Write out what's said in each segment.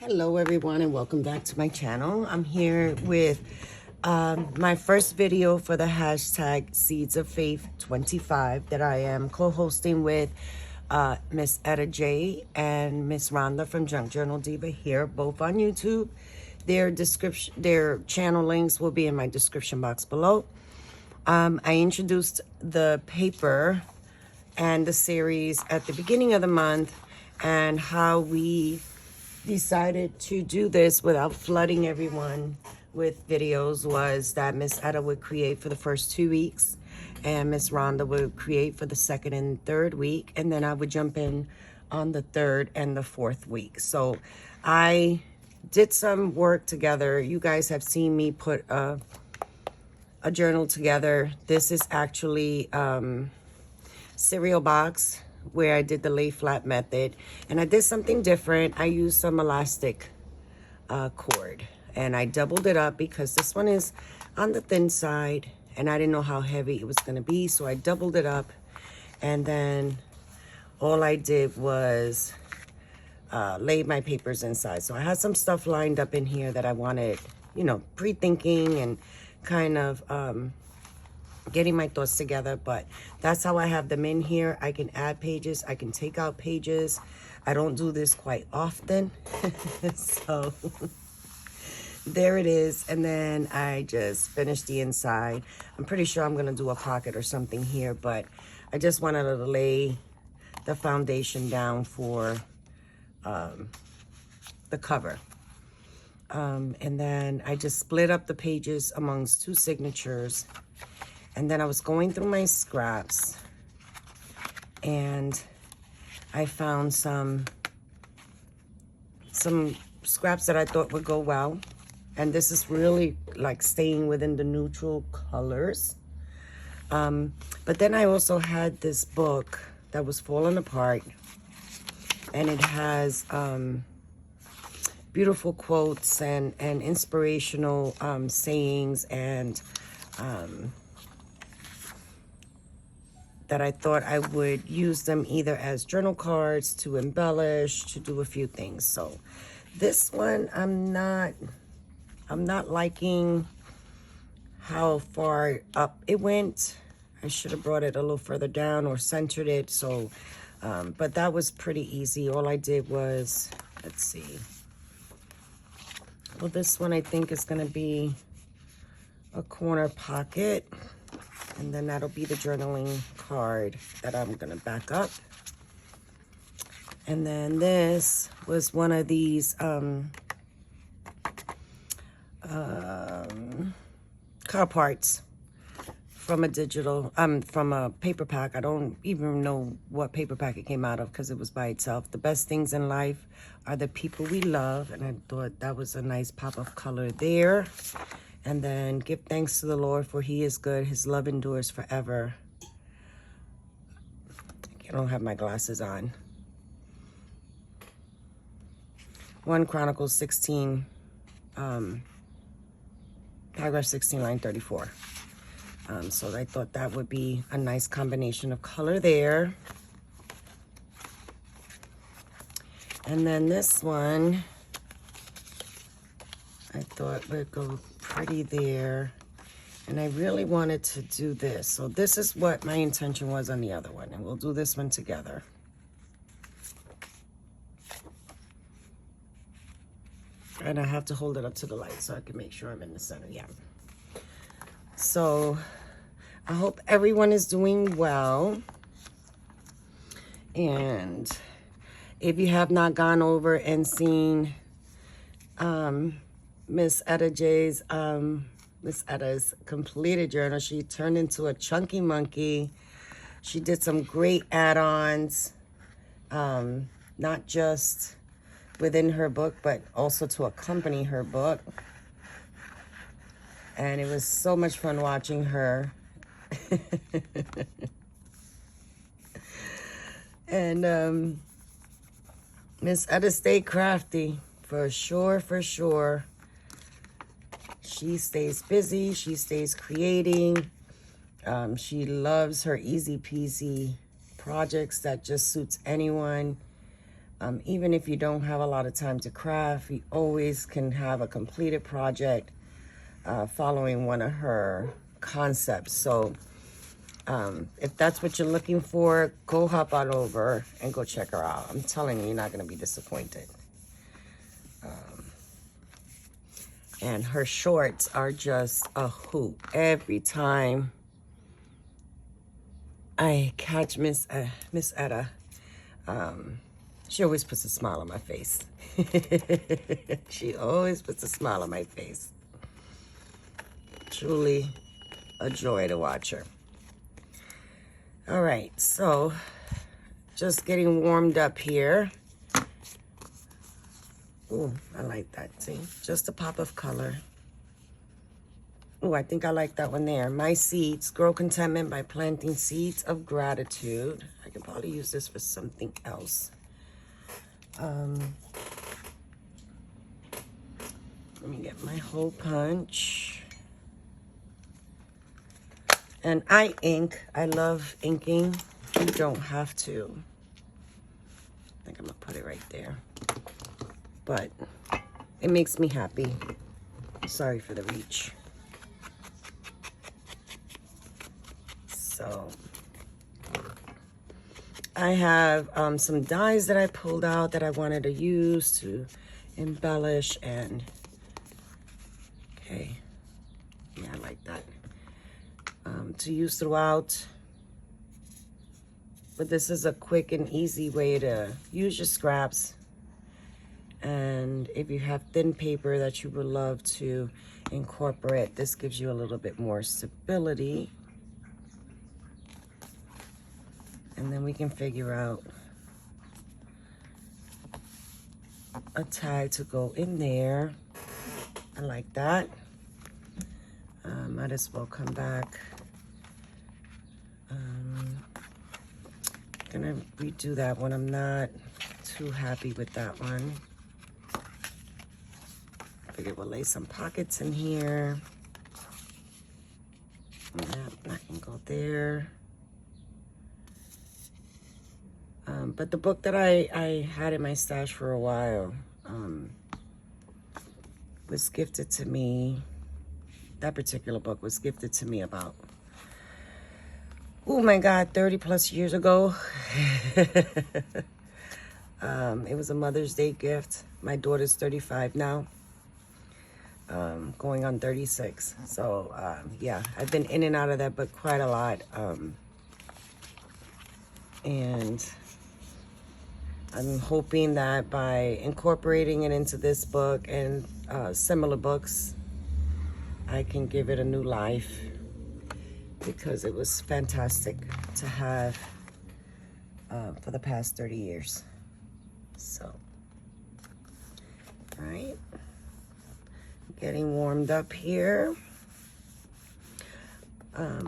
Hello everyone and welcome back to my channel. I'm here with my first video for the hashtag Seeds of Faith 25 that I am co-hosting with Miss Etta J and Miss Rhonda from Junk Journal Diva here, both on YouTube. Their channel links will be in my description box below. I introduced the paper and the series at the beginning of the month, and how we decided to do this without flooding everyone with videos was that Miss Etta would create for the first 2 weeks and Miss Rhonda would create for the second and third week, and then I would jump in on the third and the fourth week. So I did some work together. You guys have seen me put a journal together. This is actually cereal box where I did the lay flat method, and I did something different. I used some elastic cord and I doubled it up because this one is on the thin side and I didn't know how heavy it was going to be, so I doubled it up, and then all I did was lay my papers inside. So I had some stuff lined up in here that I wanted, you know, pre-thinking and kind of getting my thoughts together, but that's how I have them in here. I can add pages, I can take out pages. I don't do this quite often. So there it is. And then I just finished the inside. I'm pretty sure I'm gonna do a pocket or something here, but I just wanted to lay the foundation down for the cover. And then I just split up the pages amongst two signatures. And then I was going through my scraps and I found some scraps that I thought would go well. And this is really like staying within the neutral colors. But then I also had this book that was falling apart, and it has beautiful quotes and inspirational sayings and that I thought I would use them either as journal cards, to embellish, to do a few things. So this one, I'm not liking how far up it went. I should have brought it a little further down or centered it. So, but that was pretty easy. All I did was, let's see. Well, this one I think is gonna be a corner pocket. And then that'll be the journaling card that I'm gonna back up. And then this was one of these car parts from a digital, from a paper pack. I don't even know what paper pack it came out of because it was by itself. The best things in life are the people we love. And I thought that was a nice pop of color there. And then give thanks to the Lord, for he is good. His love endures forever. I don't have my glasses on. 1 Chronicles 16, paragraph 16, line 34. So I thought that would be a nice combination of color there. And then this one, I thought would go pretty there, and I really wanted to do this. So this is what my intention was on the other one, and we'll do this one together. And I have to hold it up to the light so I can make sure I'm in the center. Yeah. So I hope everyone is doing well, and if you have not gone over and seen Miss Etta J's, Miss Etta's completed journal, she turned into a chunky monkey. She did some great add-ons, not just within her book, but also to accompany her book. And it was so much fun watching her. And Miss Etta stayed crafty, for sure, for sure. She stays busy, she stays creating. She loves her easy peasy projects that just suits anyone. Even if you don't have a lot of time to craft, you always can have a completed project following one of her concepts. So if that's what you're looking for, go hop on over and go check her out. I'm telling you, you're not going to be disappointed. And her shorts are just a hoot. Every time I catch Miss Etta, she always puts a smile on my face. She always puts a smile on my face. Truly a joy to watch her. All right, so just getting warmed up here. Ooh, I like that, see? Just a pop of color. Ooh, I think I like that one there. My seeds, grow contentment by planting seeds of gratitude. I could probably use this for something else. Let me get my hole punch. And I ink. I love inking. You don't have to. I think I'm gonna put it right there. But it makes me happy. Sorry for the reach. So I have some dies that I pulled out that I wanted to use to embellish, and okay, yeah, I like that. To use throughout. But this is a quick and easy way to use your scraps. And if you have thin paper that you would love to incorporate, this gives you a little bit more stability. And then we can figure out a tag to go in there. I like that. Might as well come back. Gonna redo that one. I'm not too happy with that one. I figured we'll lay some pockets in here. Yeah, that can go there. But the book that I had in my stash for a while was gifted to me. That particular book was gifted to me about, oh my God, 30 plus years ago. It was a Mother's Day gift. My daughter's 35 now, going on 36. So yeah, I've been in and out of that book quite a lot. And I'm hoping that by incorporating it into this book and similar books, I can give it a new life, because it was fantastic to have for the past 30 years. So, all right, getting warmed up here.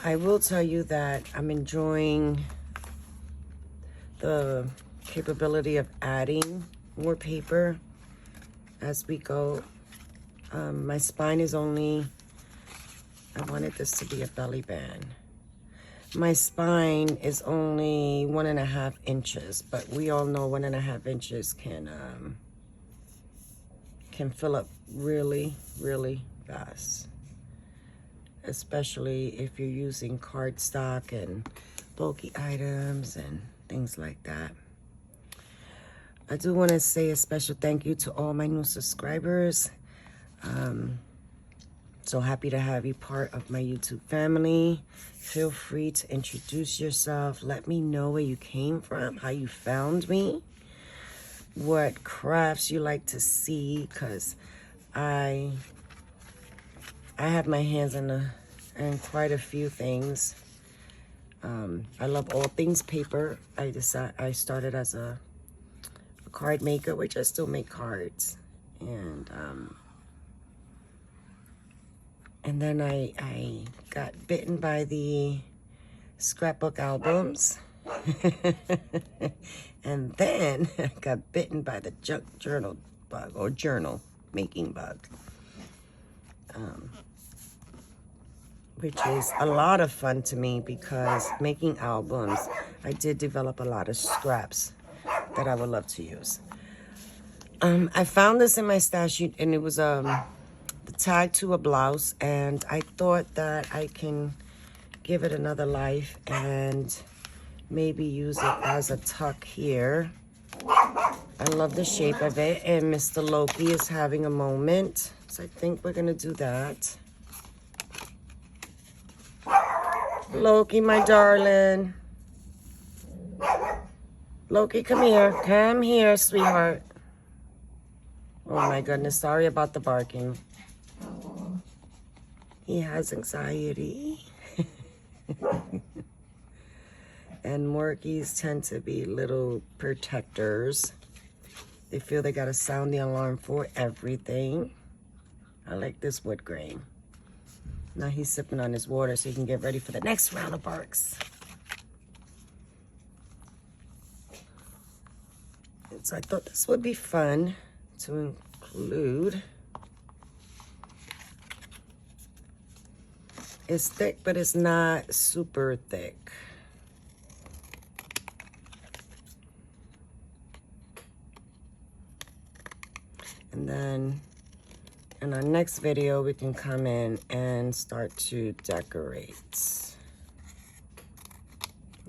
I will tell you that I'm enjoying the capability of adding more paper as we go. My spine is only, I wanted this to be a belly band. My spine is only 1.5 inches, but we all know 1.5 inches can fill up really, really fast, especially if you're using cardstock and bulky items and things like that. I do want to say a special thank you to all my new subscribers. So happy to have you part of my YouTube family. Feel free to introduce yourself. Let me know where you came from, how you found me, what crafts you like to see, because I have my hands in quite a few things. I love all things paper. I started as a card maker, which I still make cards, and then I got bitten by the scrapbook albums. And then I got bitten by the junk journal bug, or journal making bug, which is a lot of fun to me, because making albums, I did develop a lot of scraps that I would love to use. I found this in my stash, and it was the tag to a blouse, and I thought that I can give it another life and maybe use it as a tuck here. I love the shape of it, and Mr. Loki is having a moment, so I think we're gonna do that. Loki, my darling. Loki, come here. Come here, sweetheart. Oh my goodness, sorry about the barking. He has anxiety. And Morkies tend to be little protectors. They feel they gotta sound the alarm for everything. I like this wood grain. Now he's sipping on his water so he can get ready for the next round of barks. And so I thought this would be fun to include. It's thick, but it's not super thick. And then in our next video, we can come in and start to decorate.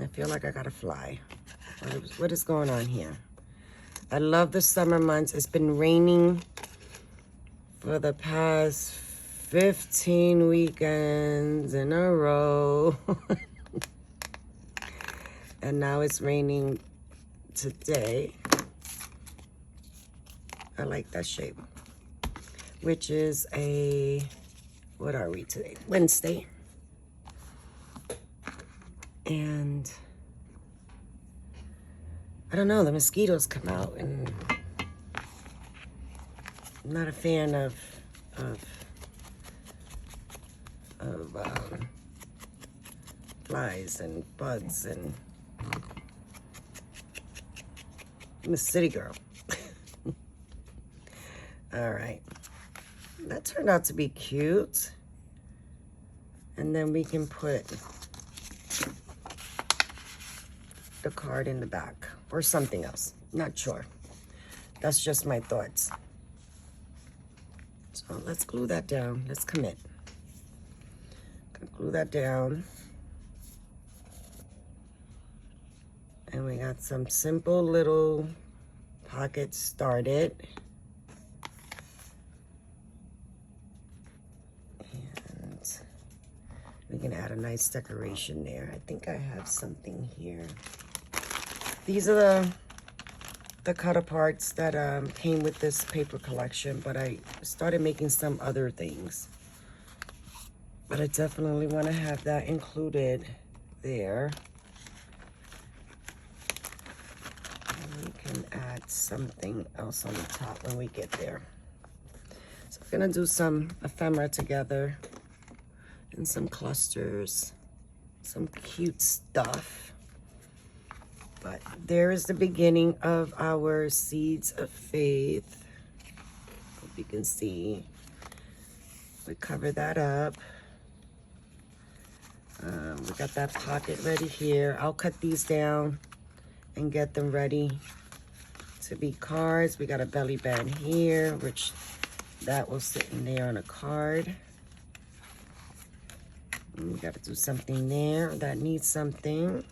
I feel like I gotta fly. What is going on here? I love the summer months. It's been raining for the past 15 weekends in a row. And now it's raining today. I like that shape. Which is a, what are we today? Wednesday. And I don't know, the mosquitoes come out, and I'm not a fan of flies and bugs, and I'm a city girl. All right, that turned out to be cute. And then we can put the card in the back or something else. Not sure. That's just my thoughts. So let's glue that down. Let's commit. Glue that down. And we got some simple little pockets started. And we can add a nice decoration there. I think I have something here. These are the cut aparts that came with this paper collection, but I started making some other things. But I definitely want to have that included there. And we can add something else on the top when we get there. So we're going to do some ephemera together and some clusters, some cute stuff. But there is the beginning of our Seeds of Faith. Hope you can see. We cover that up. We got that pocket ready here. I'll cut these down and get them ready to be cards. We got a belly band here, which that will sit in there on a card. And we got to do something there that needs something.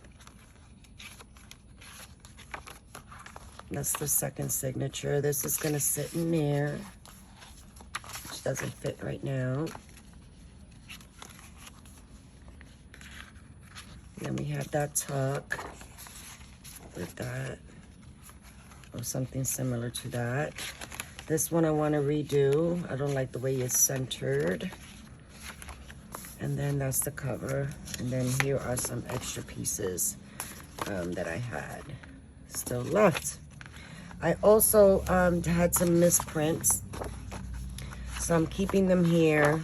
That's the second signature. This is going to sit in there, which doesn't fit right now. Then we have that tuck with that, or something similar to that. This one I want to redo. I don't like the way it's centered. And then that's the cover. And then here are some extra pieces that I had still left. I also had some misprints, so I'm keeping them here.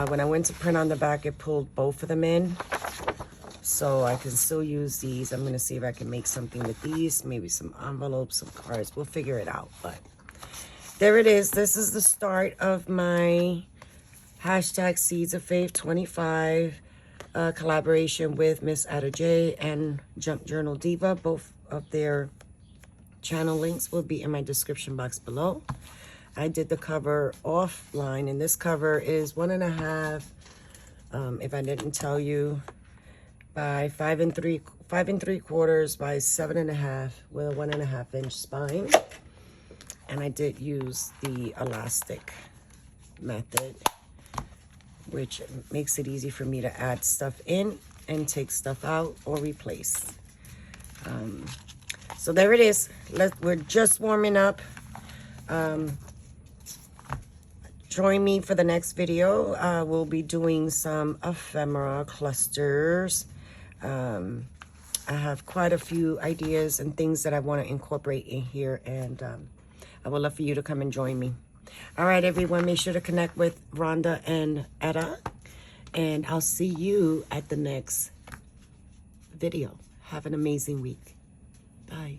When I went to print on the back, it pulled both of them in, so I can still use these. I'm going to see if I can make something with these, maybe some envelopes, some cards. We'll figure it out, but there it is. This is the start of my hashtag Seeds of Faith 25 collaboration with Miss Etta J and Junk Journal Diva, both of their channel links will be in my description box below. I did the cover offline, and this cover is 1.5, if I didn't tell you, by 5 3/4 by 7.5 with a 1.5 inch spine. And I did use the elastic method, which makes it easy for me to add stuff in and take stuff out or replace. So there it is. We're just warming up. Join me for the next video. We'll be doing some ephemera clusters. I have quite a few ideas and things that I want to incorporate in here, and I would love for you to come and join me. All right, everyone, make sure to connect with Rhonda and Etta, and I'll see you at the next video. Have an amazing week. Bye.